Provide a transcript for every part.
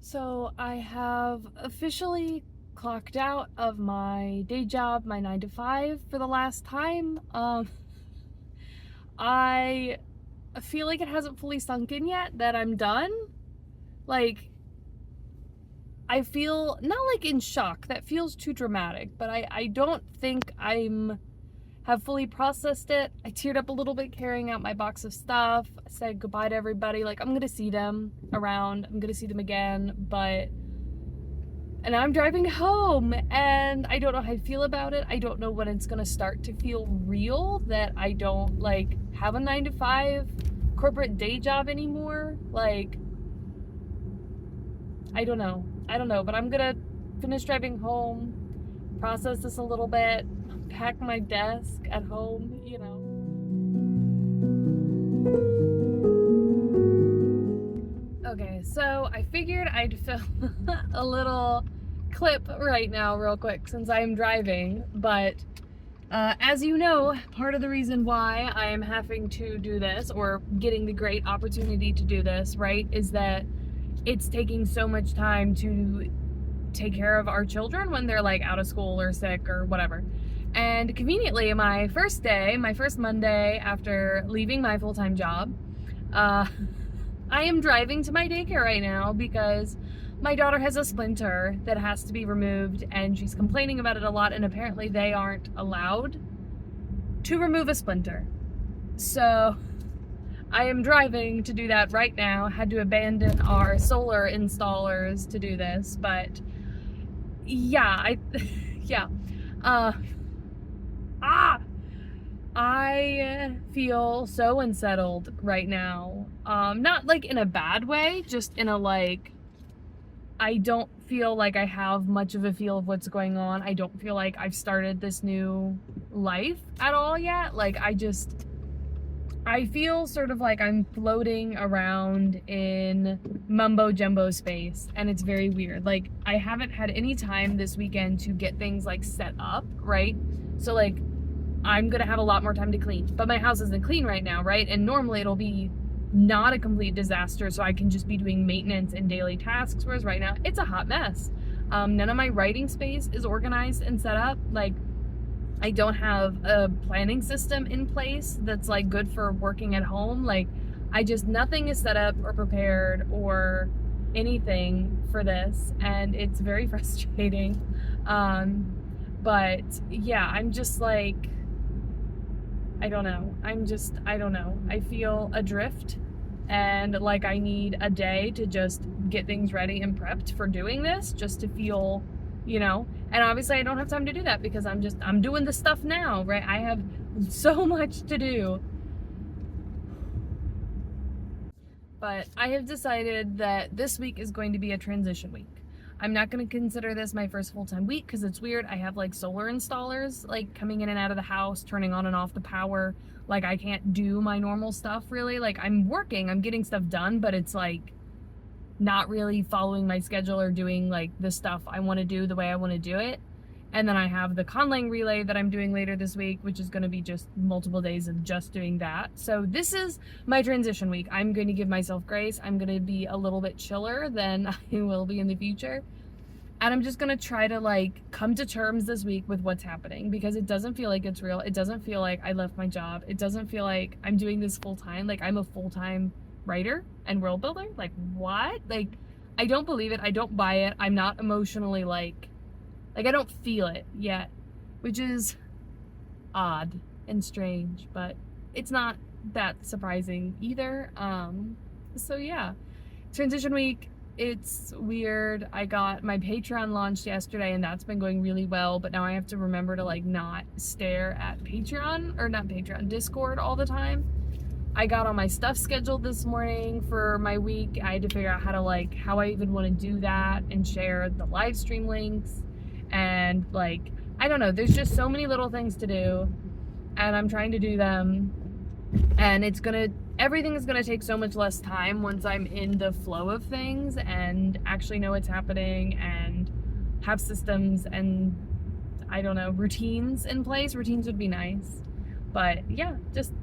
So I have officially clocked out of my day job, my 9 to 5 for the last time. I feel like it hasn't fully sunk in yet that I'm done. Like, I feel not like in shock, that feels too dramatic, but I don't think have fully processed it. I teared up a little bit carrying out my box of stuff. I said goodbye to everybody. Like, I'm gonna see them around, I'm gonna see them again, but and I'm driving home and I don't know how I feel about it. I don't know when it's gonna start to feel real that I don't like have a 9 to 5 corporate day job anymore. Like, I don't know. But I'm gonna finish driving home, process this a little bit, pack my desk at home. Okay, so I figured I'd film a little clip right now real quick since I'm driving, but as you know, part of the reason why I am having to do this or getting the great opportunity to do this, right, is that it's taking so much time to take care of our children when they're like out of school or sick or whatever. And conveniently, my first Monday after leaving my full-time job, I am driving to my daycare right now because my daughter has a splinter that has to be removed and she's complaining about it a lot, and apparently they aren't allowed to remove a splinter. So I am driving to do that right now. Had to abandon our solar installers to do this, but yeah, yeah. I feel so unsettled right now. Not like in a bad way, just in a like, I don't feel like I have much of a feel of what's going on. I don't feel like I've started this new life at all yet. Like, I feel sort of like I'm floating around in mumbo jumbo space, and it's very weird. Like, I haven't had any time this weekend to get things like set up, right? So like, I'm gonna have a lot more time to clean, but my house isn't clean right now, right? And normally it'll be not a complete disaster, so I can just be doing maintenance and daily tasks, whereas right now it's a hot mess. None of my writing space is organized and set up. Like, I don't have a planning system in place that's like good for working at home. Like, nothing is set up or prepared or anything for this, and it's very frustrating. But yeah, I'm just like, I don't know. I don't know. I feel adrift, and like I need a day to just get things ready and prepped for doing this, just to feel, and obviously I don't have time to do that because I'm doing the stuff now, right? I have so much to do. But I have decided that this week is going to be a transition week. I'm not going to consider this my first full-time week because it's weird. I have like solar installers like coming in and out of the house, turning on and off the power. Like, I can't do my normal stuff really. Like, I'm working, I'm getting stuff done, but it's like not really following my schedule or doing like the stuff I want to do the way I want to do it. And then I have the Conlang relay that I'm doing later this week, which is going to be just multiple days of just doing that. So this is my transition week. I'm going to give myself grace. I'm going to be a little bit chiller than I will be in the future. And I'm just going to try to like come to terms this week with what's happening, because it doesn't feel like it's real. It doesn't feel like I left my job. It doesn't feel like I'm doing this full time. Like, I'm a full-time writer and world builder. Like, what? Like, I don't believe it. I don't buy it. I'm not emotionally like I don't feel it yet, which is odd and strange, but it's not that surprising either. So yeah, transition week, it's weird. I got my Patreon launched yesterday and that's been going really well, but now I have to remember to like not stare at Discord all the time. I got all my stuff scheduled this morning for my week. I had to figure out how I even want to do that and share the live stream links. And like, I don't know, there's just so many little things to do, and I'm trying to do them, and everything is gonna take so much less time once I'm in the flow of things and actually know what's happening and have systems and, I don't know, routines in place. Routines would be nice, but yeah, just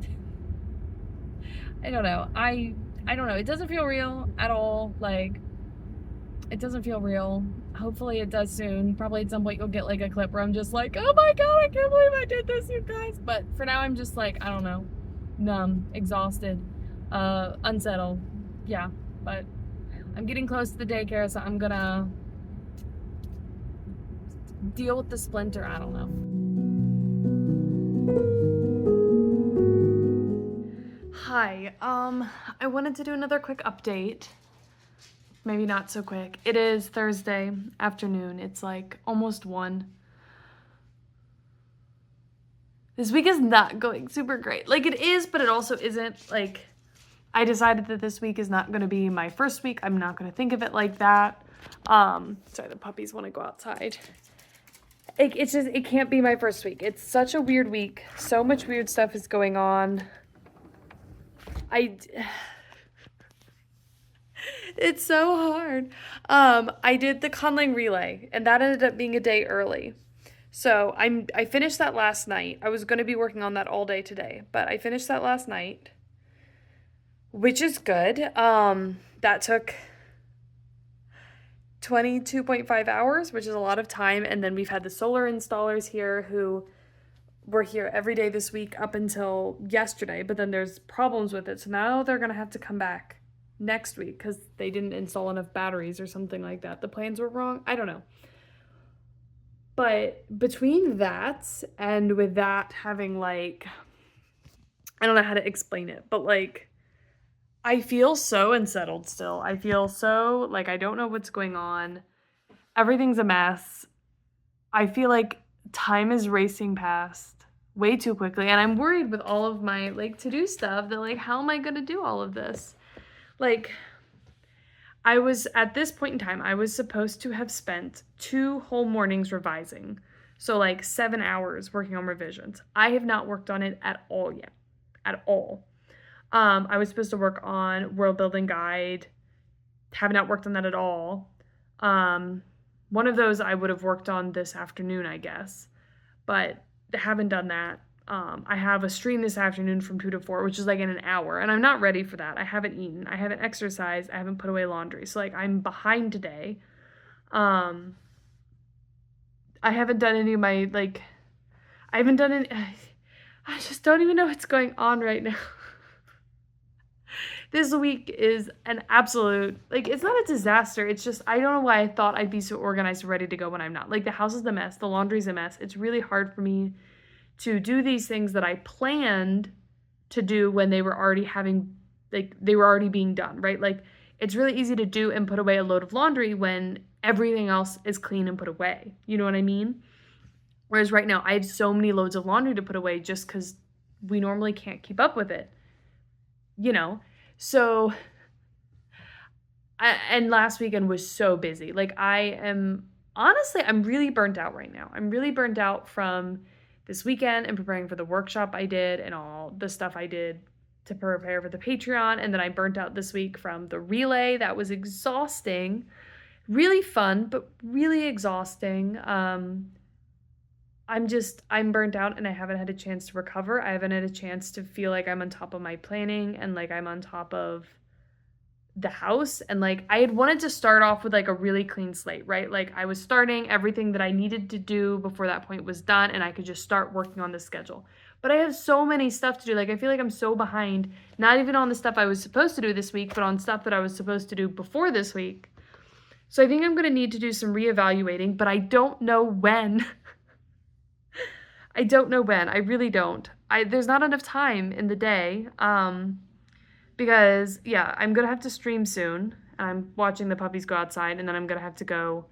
I don't know. I don't know. It doesn't feel real at all. Like, It doesn't feel real. Hopefully it does soon. Probably at some point you'll get like a clip where I'm just like, oh my god, I can't believe I did this, you guys. But for now I'm just like, I don't know, numb, exhausted, unsettled. Yeah, but I'm getting close to the daycare, so I'm gonna deal with the splinter. I don't know. Hi, I wanted to do another quick update. Maybe not so quick. It is Thursday afternoon. It's like almost 1. This week is not going super great. Like it is, but it also isn't. Like I decided that this week is not going to be my first week. I'm not going to think of it like that. Sorry, the puppies want to go outside. It's just, it can't be my first week. It's such a weird week. So much weird stuff is going on. It's so hard. I did the Conlang relay, and that ended up being a day early. So I finished that last night. I was going to be working on that all day today, but I finished that last night, which is good. That took 22.5 hours, which is a lot of time. And then we've had the solar installers here who were here every day this week up until yesterday, but then there's problems with it. So now they're going to have to come back next week because they didn't install enough batteries or something like that. The plans were wrong. I don't know. But between that and with that having like, I don't know how to explain it, but like, I feel so unsettled still. I feel so like I don't know what's going on. Everything's a mess. I feel like time is racing past way too quickly. And I'm worried with all of my like to-do stuff that like, how am I going to do all of this? Like, I was, at this point in time, I was supposed to have spent 2 whole mornings revising. So like 7 hours working on revisions. I have not worked on it at all yet. At all. I was supposed to work on World Building Guide. Have not worked on that at all. One of those I would have worked on this afternoon, I guess. But haven't done that. I have a stream this afternoon from 2 to 4, which is like in an hour, and I'm not ready for that. I haven't eaten, I haven't exercised, I haven't put away laundry, so like I'm behind today. I haven't done any of my like, I haven't done any, I just don't even know what's going on right now. This week is an absolute, like, it's not a disaster. It's just, I don't know why I thought I'd be so organized and ready to go when I'm not. Like, the house is a mess. The laundry's a mess. It's really hard for me to do these things that I planned to do when they were already having, like, they were already being done, right? Like, it's really easy to do and put away a load of laundry when everything else is clean and put away. You know what I mean? Whereas right now, I have so many loads of laundry to put away just because we normally can't keep up with it, you know? So, and last weekend was so busy. Like I'm really burnt out right now. I'm really burnt out from this weekend and preparing for the workshop I did and all the stuff I did to prepare for the Patreon. And then I burnt out this week from the relay. That was exhausting, really fun, but really exhausting. I'm burnt out and I haven't had a chance to recover. I haven't had a chance to feel like I'm on top of my planning and like I'm on top of the house. And like I had wanted to start off with like a really clean slate, right? Like I was starting everything that I needed to do before that point was done and I could just start working on the schedule. But I have so many stuff to do. Like I feel like I'm so behind, not even on the stuff I was supposed to do this week, but on stuff that I was supposed to do before this week. So I think I'm going to need to do some reevaluating, but I don't know when. I don't know when. I really don't. There's not enough time in the day. Because yeah, I'm gonna have to stream soon. I'm watching the puppies go outside, and then I'm gonna have to go.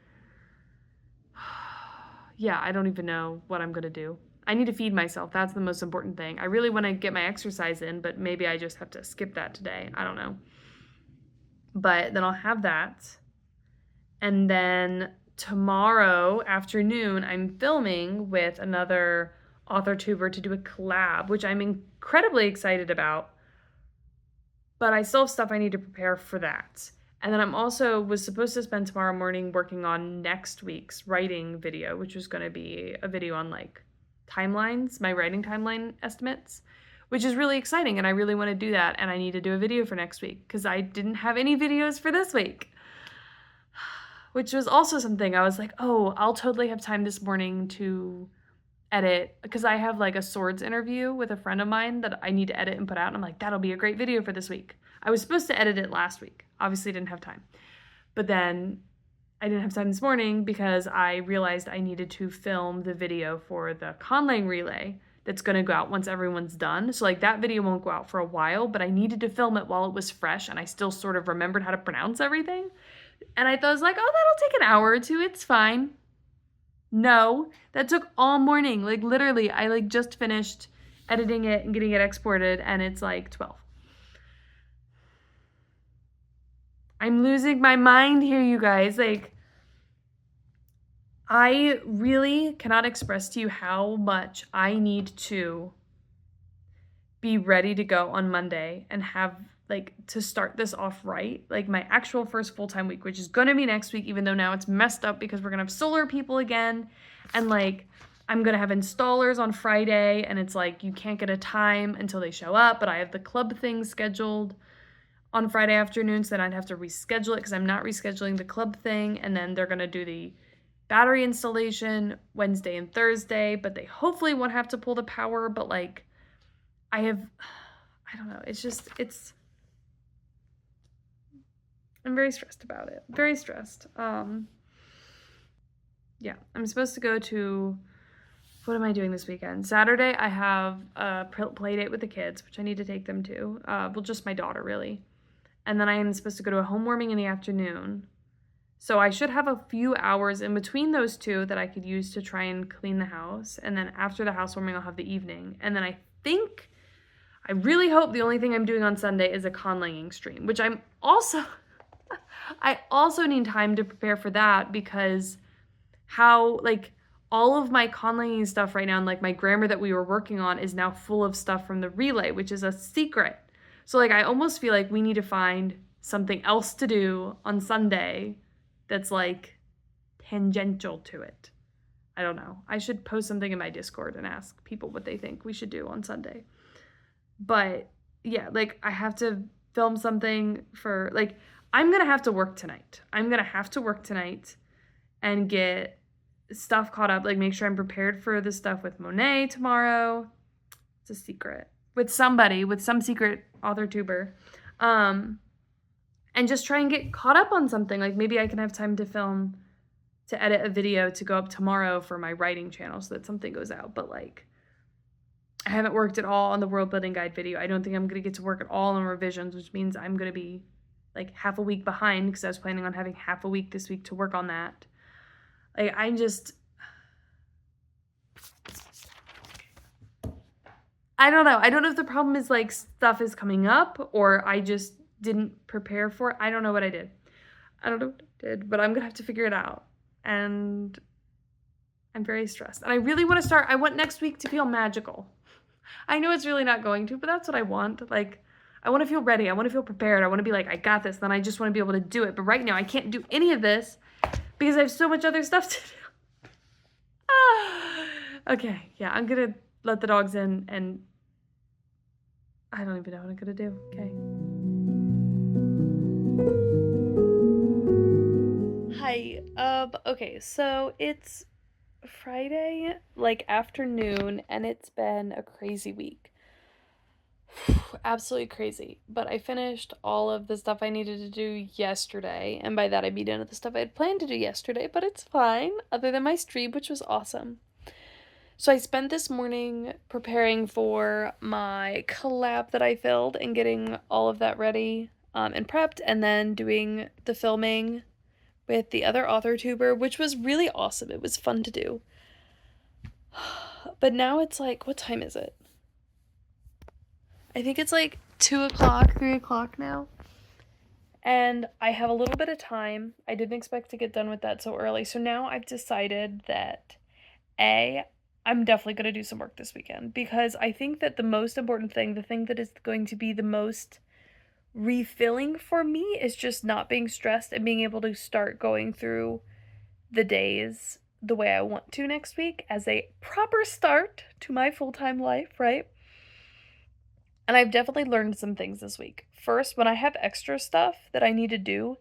Yeah, I don't even know what I'm gonna do. I need to feed myself. That's the most important thing. I really want to get my exercise in, but maybe I just have to skip that today. I don't know. But then I'll have that, and then tomorrow afternoon, I'm filming with another author tuber to do a collab, which I'm incredibly excited about. But I still have stuff I need to prepare for that. And then was supposed to spend tomorrow morning working on next week's writing video, which was going to be a video on like timelines, my writing timeline estimates, which is really exciting. And I really want to do that. And I need to do a video for next week because I didn't have any videos for this week. which was also something I was like, oh, I'll totally have time this morning to edit because I have like a swords interview with a friend of mine that I need to edit and put out. And I'm like, that'll be a great video for this week. I was supposed to edit it last week. Obviously didn't have time. But then I didn't have time this morning because I realized I needed to film the video for the Conlang relay that's going to go out once everyone's done. So like that video won't go out for a while, but I needed to film it while it was fresh and I still sort of remembered how to pronounce everything. And I thought, I was like, oh, that'll take an hour or two. It's fine. No, that took all morning. Like literally, I like just finished editing it and getting it exported and it's like 12. I'm losing my mind here, you guys. Like, I really cannot express to you how much I need to be ready to go on Monday and have like to start this off right. Like my actual first full-time week, which is gonna be next week, even though now it's messed up because we're gonna have solar people again. And like, I'm gonna have installers on Friday and it's like, you can't get a time until they show up, but I have the club thing scheduled on Friday afternoon, so then I'd have to reschedule it because I'm not rescheduling the club thing. And then they're gonna do the battery installation Wednesday and Thursday, but they hopefully won't have to pull the power, but like, I don't know, I'm very stressed about it. Very stressed. Yeah, I'm supposed to go to, what am I doing this weekend? Saturday, I have a play date with the kids, which I need to take them to. Well, just my daughter, really. And then I am supposed to go to a home warming in the afternoon. So I should have a few hours in between those two that I could use to try and clean the house. And then after the housewarming, I'll have the evening. And then I really hope the only thing I'm doing on Sunday is a conlanging stream, which I also need time to prepare for that because like all of my conlanging stuff right now and like my grammar that we were working on is now full of stuff from the relay, which is a secret. So like I almost feel like we need to find something else to do on Sunday that's like tangential to it. I don't know. I should post something in my Discord and ask people what they think we should do on Sunday. But yeah, like I have to film something for like, I'm going to have to work tonight. I'm going to have to work tonight and get stuff caught up, like make sure I'm prepared for the stuff with Monet tomorrow. It's a secret. With some secret author tuber. And just try and get caught up on something. Like maybe I can have time to edit a video to go up tomorrow for my writing channel so that something goes out. But like, I haven't worked at all on the world building guide video. I don't think I'm going to get to work at all on revisions, which means I'm going to be like half a week behind because I was planning on having half a week this week to work on that. Like, I don't know. I don't know if the problem is like stuff is coming up or I just didn't prepare for it. I don't know what I did. I don't know what I did, but I'm going to have to figure it out. And I'm very stressed. And I really want to I want next week to feel magical. I know it's really not going to, but that's what I want. Like, I want to feel ready. I want to feel prepared. I want to be like, I got this. Then I just want to be able to do it. But right now I can't do any of this because I have so much other stuff to do. Okay. Yeah. I'm going to let the dogs in and I don't even know what I'm going to do. Okay. Hi. Okay. So it's Friday, like afternoon, and it's been a crazy week. Absolutely crazy. But I finished all of the stuff I needed to do yesterday, and by that I mean none of the stuff I had planned to do yesterday, but it's fine, other than my stream, which was awesome. So I spent this morning preparing for my collab that I filmed and getting all of that ready and prepped, and then doing the filming with the other author tuber, which was really awesome. It was fun to do. But now it's like, what time is it? I think it's like 2 o'clock, 3 o'clock now. And I have a little bit of time. I didn't expect to get done with that so early. So now I've decided that I'm definitely going to do some work this weekend because I think that the most important thing, the thing that is going to be the most refilling for me is just not being stressed and being able to start going through the days the way I want to next week as a proper start to my full-time life, right? And I've definitely learned some things this week. First, when I have extra stuff that I need to do,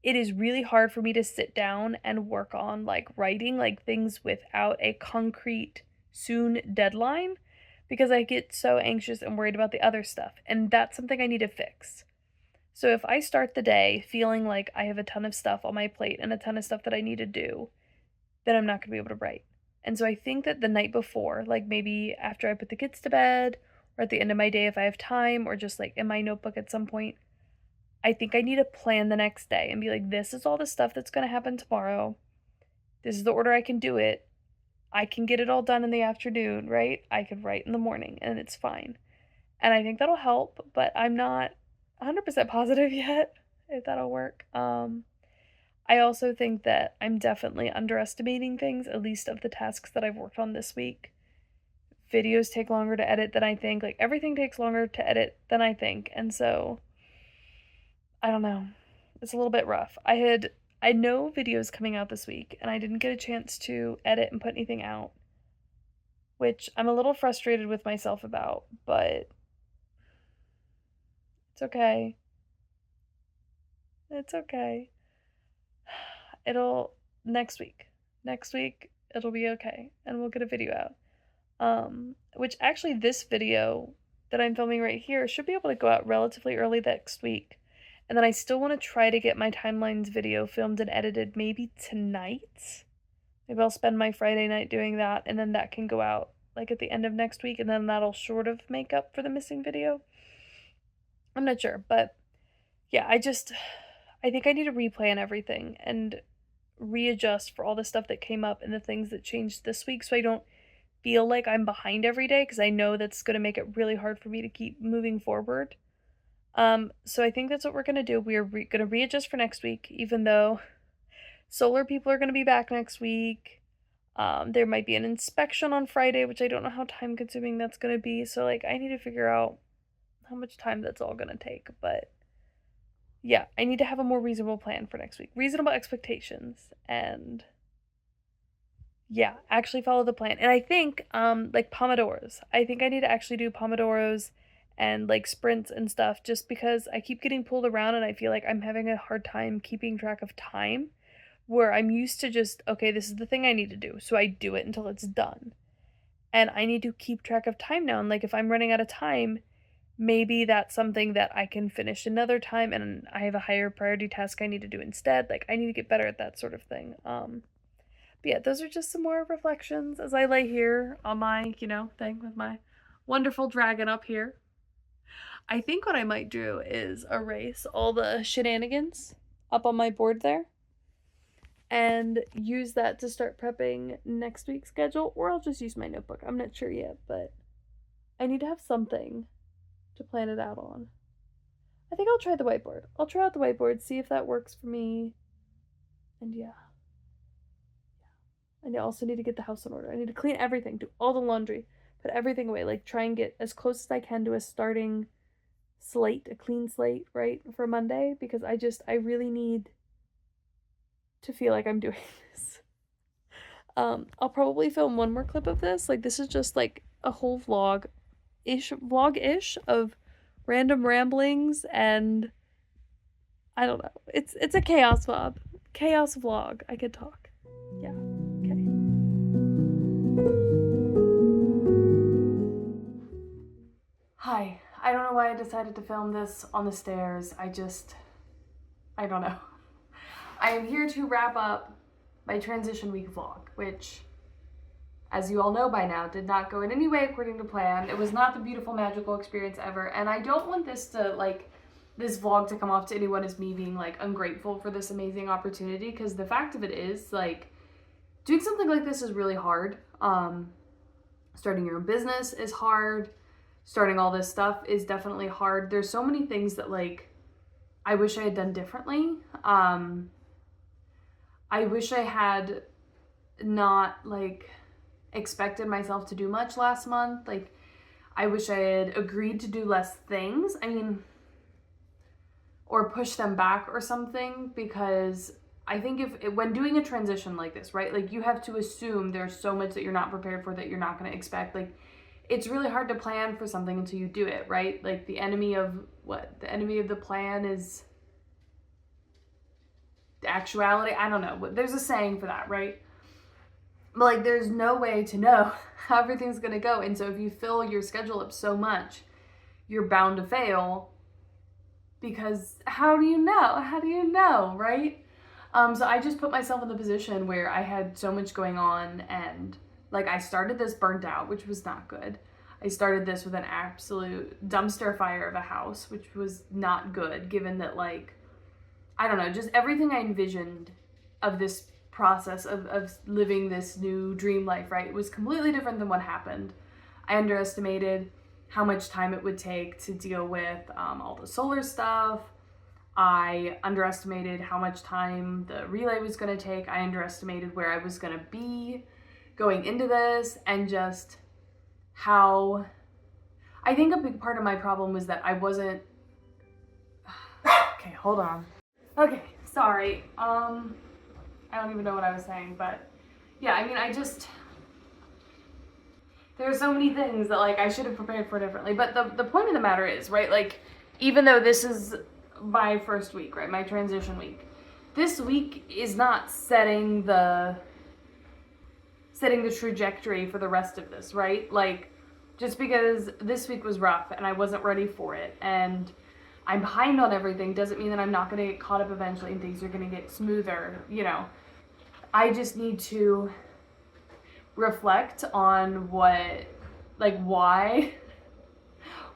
it is really hard for me to sit down and work on like writing like things without a concrete soon deadline because I get so anxious and worried about the other stuff. And that's something I need to fix. So if I start the day feeling like I have a ton of stuff on my plate and a ton of stuff that I need to do, then I'm not going to be able to write. And so I think that the night before, like maybe after I put the kids to bed, or at the end of my day if I have time, or just like in my notebook at some point, I think I need to plan the next day and be like, this is all the stuff that's going to happen tomorrow. This is the order I can do it. I can get it all done in the afternoon, right? I could write in the morning and it's fine. And I think that'll help, but I'm not 100% positive yet if that'll work. I also think that I'm definitely underestimating things, at least of the tasks that I've worked on this week. Videos take longer to edit than I think. Like everything takes longer to edit than I think. And so I don't know. It's a little bit rough. I know videos coming out this week and I didn't get a chance to edit and put anything out, which I'm a little frustrated with myself about, but it's okay. It's okay. It'll next week. Next week it'll be okay and we'll get a video out. Which actually this video that I'm filming right here should be able to go out relatively early next week. And then I still want to try to get my timelines video filmed and edited maybe tonight. Maybe I'll spend my Friday night doing that and then that can go out like at the end of next week and then that'll sort of make up for the missing video. I'm not sure, but yeah, I think I need to replan everything and readjust for all the stuff that came up and the things that changed this week so I don't feel like I'm behind every day because I know that's going to make it really hard for me to keep moving forward. So I think that's what we're going to do. We are going to readjust for next week, even though solar people are going to be back next week. There might be an inspection on Friday, which I don't know how time consuming that's going to be. So like I need to figure out how much time that's all going to take, but yeah, I need to have a more reasonable plan for next week. Reasonable expectations and yeah, actually follow the plan. And I think like pomodoros. I think I need to actually do pomodoros and like sprints and stuff just because I keep getting pulled around and I feel like I'm having a hard time keeping track of time where I'm used to just okay, this is the thing I need to do. So I do it until it's done. And I need to keep track of time now and like if I'm running out of time, maybe that's something that I can finish another time and I have a higher priority task I need to do instead. Like I need to get better at that sort of thing. But yeah, those are just some more reflections as I lay here on my, thing with my wonderful dragon up here. I think what I might do is erase all the shenanigans up on my board there and use that to start prepping next week's schedule, or I'll just use my notebook. I'm not sure yet, but I need to have something to plan it out on. I think I'll try the whiteboard. I'll try out the whiteboard, see if that works for me. And yeah. And I also need to get the house in order. I need to clean everything, do all the laundry, put everything away, like try and get as close as I can to a starting slate, a clean slate, right, for Monday, because I really need to feel like I'm doing this. I'll probably film one more clip of this. Like this is just like a whole vlog-ish of random ramblings and I don't know. It's a chaos vlog. I could talk. Yeah. Okay. Hi. I don't know why I decided to film this on the stairs. I don't know. I am here to wrap up my transition week vlog, which, as you all know by now, did not go in any way according to plan. It was not the beautiful, magical experience ever, and I don't want this vlog to come off to anyone as me being, like, ungrateful for this amazing opportunity, because the fact of it is, like, doing something like this is really hard. Starting your own business is hard. Starting all this stuff is definitely hard. There's so many things that, like, I wish I had done differently. I wish I had not, like, expected myself to do much last month. Like, I wish I had agreed to do less things. I mean, or push them back or something, because I think when doing a transition like this, right, like you have to assume there's so much that you're not prepared for that you're not going to expect. Like, it's really hard to plan for something until you do it, right? Like the enemy of the plan is actuality. I don't know. There's a saying for that, right? But like, there's no way to know how everything's gonna go. And so if you fill your schedule up so much, you're bound to fail, because how do you know? How do you know, right? So I just put myself in the position where I had so much going on, and like, I started this burnt out, which was not good. I started this with an absolute dumpster fire of a house, which was not good, given that, like, I don't know, just everything I envisioned of this process of living this new dream life, right? It was completely different than what happened. I underestimated how much time it would take to deal with all the solar stuff. I underestimated how much time the relay was going to take. I underestimated where I was going to be going into this, and just how I think a big part of my problem was that I wasn't okay, hold on. Okay, sorry. I don't even know what I was saying, but yeah, I mean, there are so many things that like I should have prepared for differently. But the point of the matter is, right, like, even though this is my first week, right, my transition week, this week is not setting the trajectory for the rest of this, right? Like, just because this week was rough and I wasn't ready for it and I'm behind on everything doesn't mean that I'm not going to get caught up eventually and things are going to get smoother, you know. I just need to reflect on why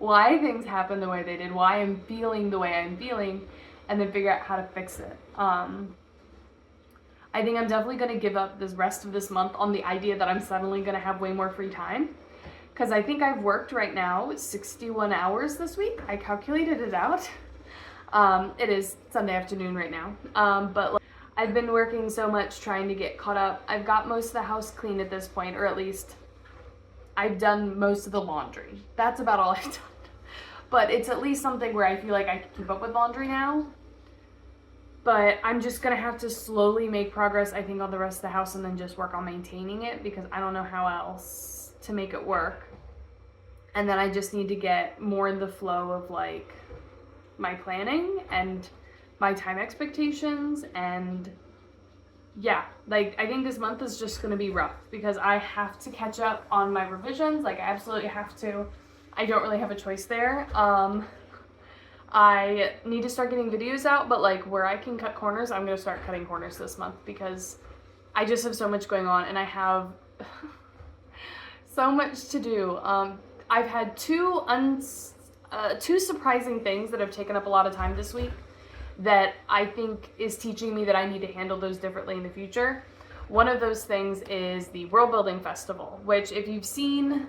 things happen the way they did, why I'm feeling the way I'm feeling, and then figure out how to fix it. I think I'm definitely going to give up this rest of this month on the idea that I'm suddenly going to have way more free time. Because I think I've worked right now 61 hours this week. I calculated it out. It is Sunday afternoon right now. But like, I've been working so much trying to get caught up. I've got most of the house clean at this point, or at least I've done most of the laundry. That's about all I've done. But it's at least something where I feel like I can keep up with laundry now. But I'm just going to have to slowly make progress, I think, on the rest of the house and then just work on maintaining it, because I don't know how else to make it work. And then I just need to get more in the flow of, like, my planning and my time expectations. And yeah, like, I think this month is just going to be rough because I have to catch up on my revisions. Like, I absolutely have to. I don't really have a choice there. I need to start getting videos out, but like, where I can cut corners, I'm going to start cutting corners this month because I just have so much going on and I have so much to do. I've had two surprising things that have taken up a lot of time this week that I think is teaching me that I need to handle those differently in the future. One of those things is the World Building Festival, which, if you've seen,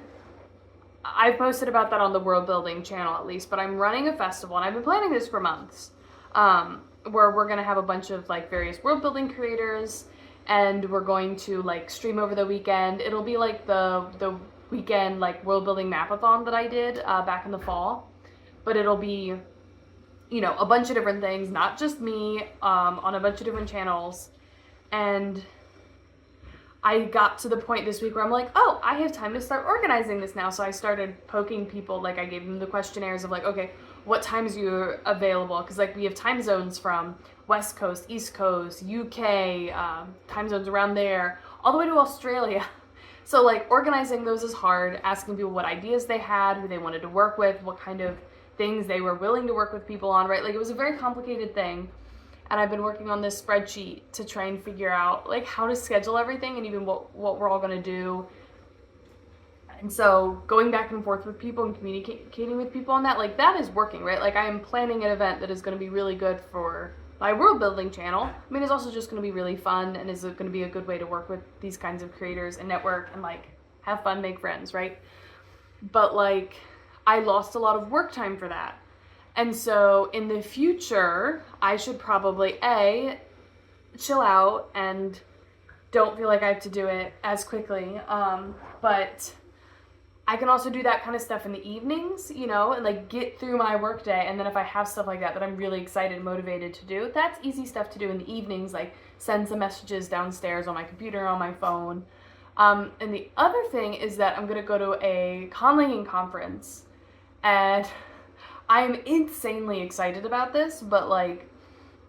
I've posted about that on the World Building channel at least, but I'm running a festival and I've been planning this for months, where we're going to have a bunch of like various world building creators and we're going to like stream over the weekend. It'll be like the weekend like world building mapathon that I did back in the fall, but it'll be, you know, a bunch of different things, not just me, on a bunch of different channels. And I got to the point this week where I'm like, oh, I have time to start organizing this now. So I started poking people, like I gave them the questionnaires of like, okay, what times are you available? Because like we have time zones from West Coast, East Coast, UK, time zones around there, all the way to Australia. So like organizing those is hard, asking people what ideas they had, who they wanted to work with, what kind of things they were willing to work with people on, right? Like it was a very complicated thing. And I've been working on this spreadsheet to try and figure out like how to schedule everything and even what we're all going to do. And so going back and forth with people and communicating with people on that, like that is working, right? Like I am planning an event that is going to be really good for my world building channel. I mean, it's also just going to be really fun and is going to be a good way to work with these kinds of creators and network and like have fun, make friends, right? But like I lost a lot of work time for that. And so in the future, I should probably chill out and don't feel like I have to do it as quickly. But I can also do that kind of stuff in the evenings, you know, and like get through my work day. And then if I have stuff like that I'm really excited and motivated to do, that's easy stuff to do in the evenings, like send some messages downstairs on my computer, on my phone. And the other thing is that I'm going to go to a conlanging conference, and I'm insanely excited about this, but like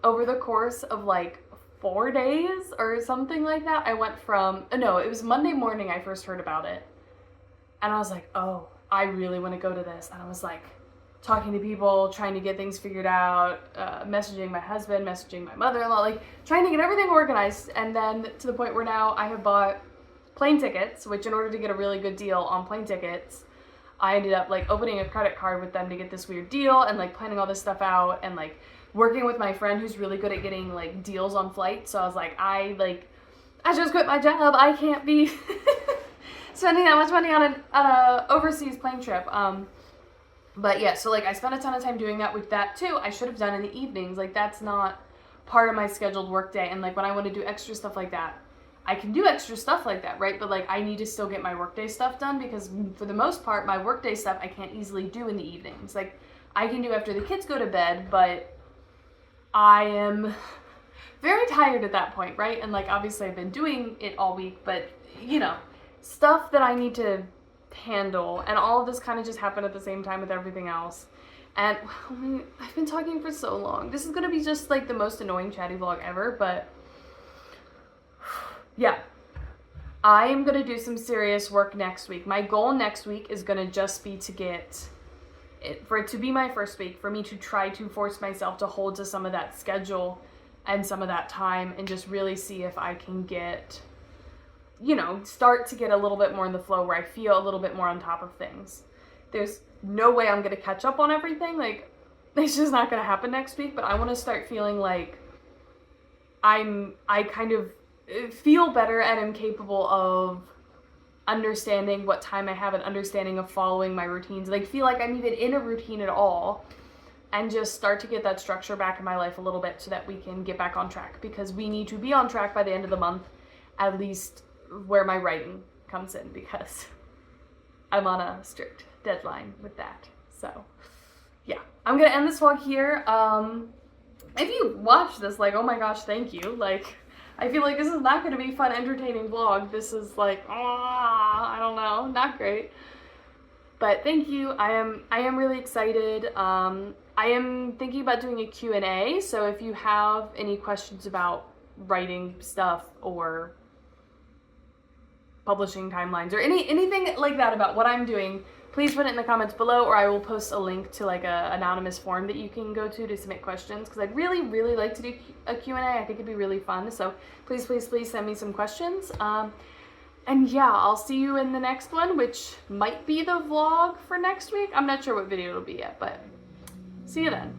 over the course of like 4 days or something like that. I went from, no, it was Monday morning I first heard about it. And I was like, oh, I really want to go to this. And I was like talking to people, trying to get things figured out, messaging my husband, messaging my mother-in-law, like trying to get everything organized. And then to the point where now I have bought plane tickets, which in order to get a really good deal on plane tickets, I ended up like opening a credit card with them to get this weird deal and like planning all this stuff out and like working with my friend who's really good at getting like deals on flights. So I was like, I just quit my job. I can't be spending that much money on an overseas plane trip. But yeah, so like I spent a ton of time doing that. With that too, I should have done in the evenings. Like that's not part of my scheduled work day. And like when I want to do extra stuff like that, I can do extra stuff like that, right? But like I need to still get my workday stuff done because for the most part, my workday stuff I can't easily do in the evenings. Like I can do after the kids go to bed, but I am very tired at that point, right? And like obviously I've been doing it all week, but you know, stuff that I need to handle, and all of this kind of just happened at the same time with everything else. And I mean, I've been talking for so long. This is gonna be just like the most annoying chatty vlog ever, but yeah, I am going to do some serious work next week. My goal next week is going to just be to get it, for it to be my first week, for me to try to force myself to hold to some of that schedule and some of that time and just really see if I can get, you know, start to get a little bit more in the flow where I feel a little bit more on top of things. There's no way I'm going to catch up on everything. Like, it's just not going to happen next week, but I want to start feeling like I kind of feel better and am capable of understanding what time I have and understanding of following my routines. Like feel like I'm even in a routine at all and just start to get that structure back in my life a little bit so that we can get back on track, because we need to be on track by the end of the month, at least where my writing comes in, because I'm on a strict deadline with that. So yeah, I'm gonna end this vlog here. If you watch this, like, oh my gosh, thank you. Like, I feel like this is not going to be a fun, entertaining vlog. This is like, I don't know, not great. But thank you. I am really excited. I am thinking about doing a Q&A. So if you have any questions about writing stuff or publishing timelines or anything like that about what I'm doing, please put it in the comments below, or I will post a link to like a anonymous form that you can go to submit questions, because I'd really, really like to do a Q&A. I think it'd be really fun. So please, please, please send me some questions. And yeah, I'll see you in the next one, which might be the vlog for next week. I'm not sure what video it'll be yet, but see you then.